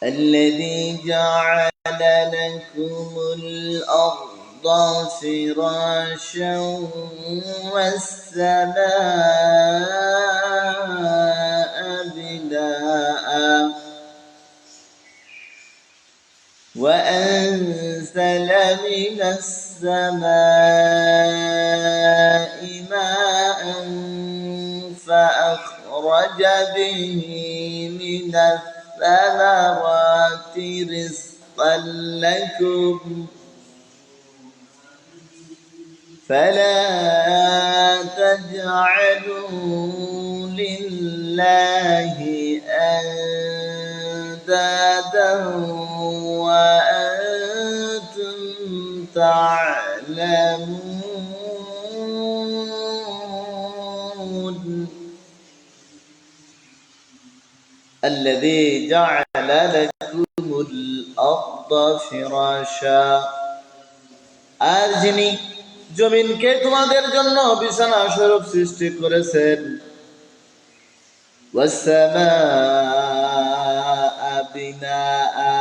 الذي جعل لكم الأرض فراشا والسماء بناء وأنزل من السماء ماء فأخرج به من الثمرات رزقا لكم فلا تجعلوا لله أندادا وأنتم تعلمون الذي جعل لكم الأرض فراشا আর যিনি জমিনকে তোমাদের জন্য বিছানা স্বরূপ সৃষ্টি করেছেন ওয়াসসামাআ বিনাআ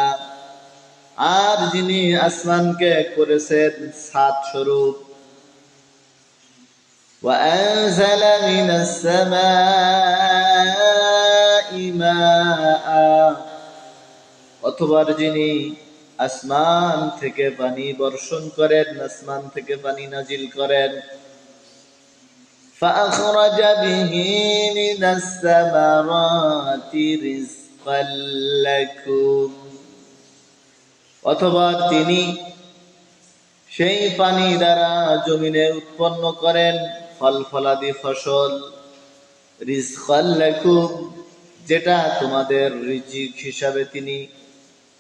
আর যিনি আসমানকে করেছেন ছাদ স্বরূপ ওয়াআনজালা মিনাস সামাই মাআ অথবা যিনি আসমান থেকে পানি বর্ষণ করেন আসমান থেকে পানি নাজিল করেন فأخرج به من الثمرات رزقا لكم অথবা তিনি সেই পানি দ্বারা জমিনে উৎপন্ন করেন ফল ফলাদি ফসল রিজকাল লাকুম যেটা তোমাদের রিজিক হিসাবে তিনি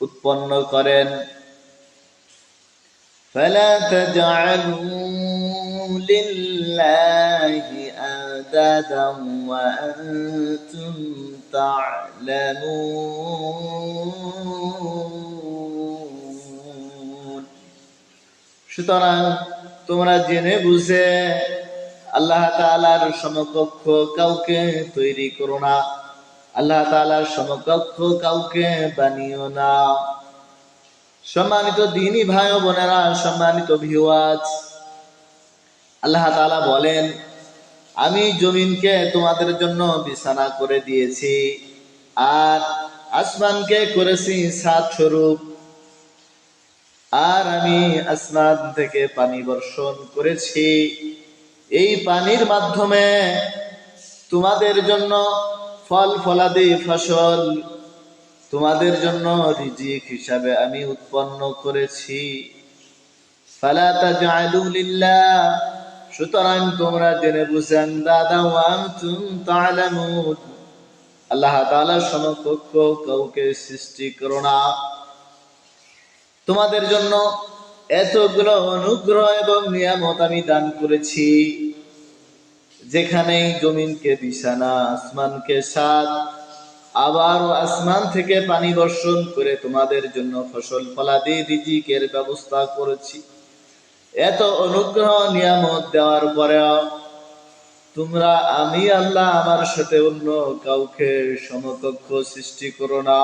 উৎপন্ন করেন ফালা তাজআলু লিল্লাহি আনদাদান ওয়া আনতুম তা'লামুন সুতরাং তোমরা জেনে বুঝে আল্লাহ তাআলার সমকক্ষ কাউকে তৈরি করো না আল্লাহ তাআলার সমকক্ষ কাউকে বানিও না সম্মানিত দ্বীনী ভাই ও বোনেরা সম্মানিত ভিউয়ার্স আল্লাহ তাআলা বলেন আমি জমিনকে তোমাদের জন্য বিছানা করে দিয়েছি আর আসমানকে করেছি ছাদ স্বরূপ আর আমি আসমান থেকে পানি বর্ষণ করেছি এই পানির মাধ্যমে তোমাদের জন্য ফল ফলাদি ফসল তোমাদের জন্য রিজিক হিসাবে আমি উৎপন্ন করেছি ফালা তাজআলু লিল্লাহ সুতরাং তোমরা জেনে বুঝে আনদাদা ওয়া আনতুম তা'লামুন আল্লাহ তাআলার সমকক্ষ কাউকে সৃষ্টি করো না তোমাদের জন্য এতগুলো অনুগ্রহ এবং নিয়ামত আমি দান করেছি যেখানে জমিনকে বিছানা আসমানকে ছাদ আবার আসমান থেকে পানি বর্ষণ করে তোমাদের জন্য ফসল ফলাদি রিজিকের ব্যবস্থা করেছি এত অনুগ্রহ নিয়ামত দেওয়ার পরেও তোমরা আমি আল্লাহ আমার সাথে অন্য কাউকে সমকক্ষ সৃষ্টি করো না